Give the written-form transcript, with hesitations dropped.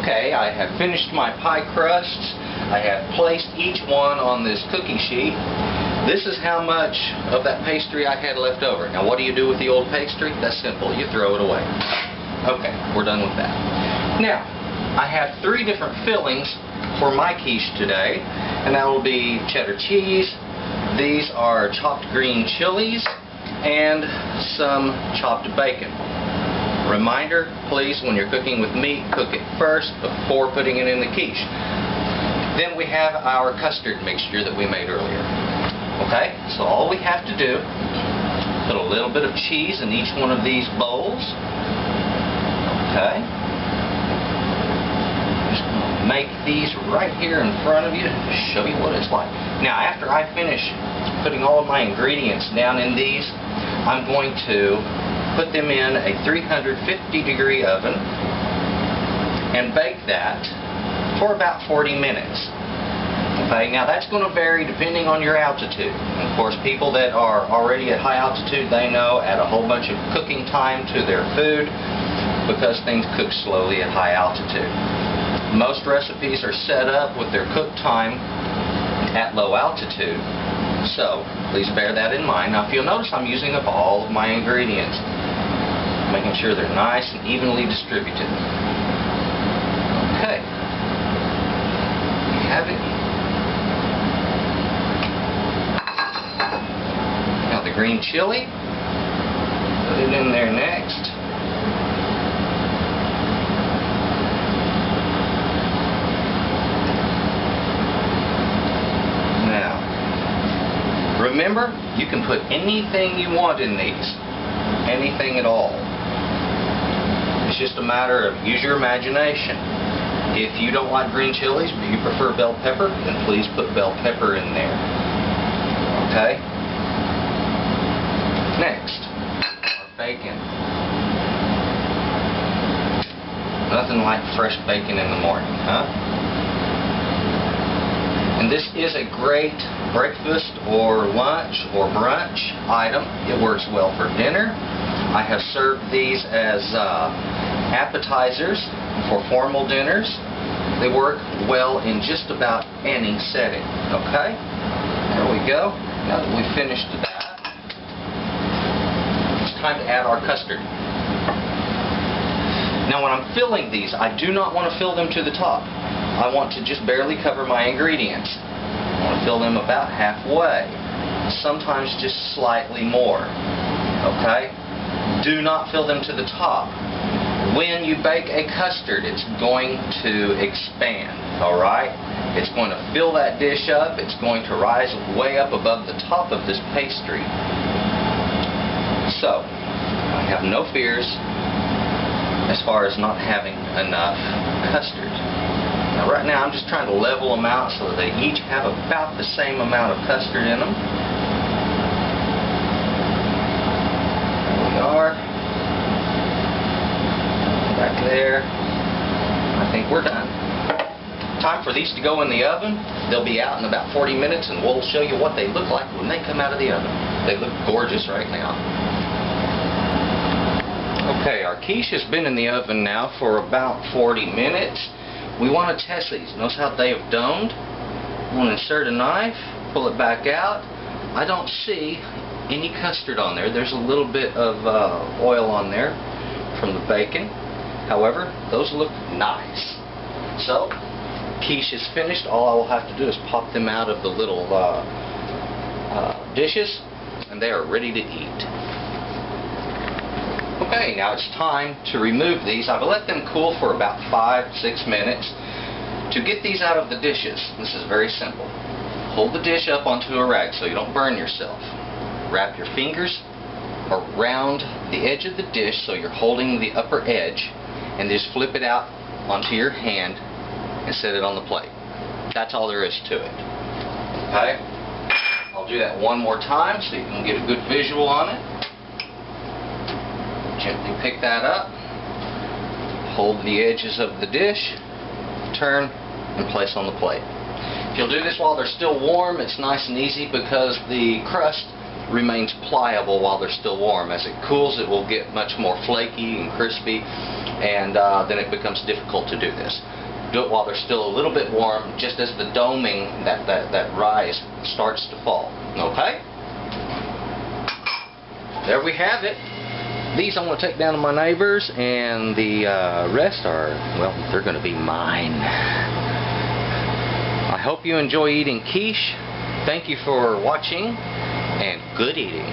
Okay, I have finished my pie crusts. I have placed each one on this cookie sheet. This is how much of that pastry I had left over. Now what do you do with the old pastry? That's simple. You throw it away. Okay, we're done with that. Now, I have 3 different fillings for my quiche today, and that will be cheddar cheese. These are chopped green chilies and some chopped bacon. Reminder, please, when you're cooking with meat, cook it first before putting it in the quiche. Then we have our custard mixture that we made earlier. Okay, so all we have to do, put a little bit of cheese in each one of these bowls. Okay. Just make these right here in front of you to show you what it's like. Now, after I finish putting all of my ingredients down in these, I'm going to put them in a 350-degree oven and bake that for about 40 minutes. Okay, now that's going to vary depending on your altitude. And of course, people that are already at high altitude, they know add a whole bunch of cooking time to their food because things cook slowly at high altitude. Most recipes are set up with their cook time at low altitude. So, please bear that in mind. Now, if you'll notice, I'm using up all of my ingredients, making sure they're nice and evenly distributed. Okay. We have it. Now the green chili, put it in there next. Remember, you can put anything you want in these. Anything at all. It's just a matter of use your imagination. If you don't like green chilies, but you prefer bell pepper, then please put bell pepper in there. Okay? Next, our bacon. Nothing like fresh bacon in the morning, huh? And this is a great breakfast or lunch or brunch item. It works well for dinner. I have served these as appetizers for formal dinners. They work well in just about any setting. Okay? There we go. Now that we've finished that, it's time to add our custard. Now when I'm filling these, I do not want to fill them to the top. I want to just barely cover my ingredients. I want to fill them about halfway, sometimes just slightly more. Okay? Do not fill them to the top. When you bake a custard, it's going to expand, alright? It's going to fill that dish up. It's going to rise way up above the top of this pastry. So, I have no fears as far as not having enough custard. Now, right now I'm just trying to level them out so that they each have about the same amount of custard in them. There we are. Back there. I think we're done. Time for these to go in the oven. They'll be out in about 40 minutes and we'll show you what they look like when they come out of the oven. They look gorgeous right now. Okay, our quiche has been in the oven now for about 40 minutes. We want to test these. Notice how they have domed. I'm going to insert a knife, pull it back out. I don't see any custard on there. There's a little bit of oil on there from the bacon. However, those look nice. So, quiche is finished. All I will have to do is pop them out of the little dishes, and they are ready to eat. Okay, now it's time to remove these. I've let them cool for about 5-6 minutes. To get these out of the dishes, this is very simple. Hold the dish up onto a rag so you don't burn yourself. Wrap your fingers around the edge of the dish so you're holding the upper edge, and just flip it out onto your hand and set it on the plate. That's all there is to it. Okay? I'll do that one more time so you can get a good visual on it. Gently pick that up, hold the edges of the dish, turn, and place on the plate. If you'll do this while they're still warm, it's nice and easy because the crust remains pliable while they're still warm. As it cools, it will get much more flaky and crispy, and then it becomes difficult to do this. Do it while they're still a little bit warm, just as the doming, that rise, starts to fall. Okay? There we have it. These I'm going to take down to my neighbors, and the rest are, well, they're going to be mine. I hope you enjoy eating quiche. Thank you for watching, and good eating.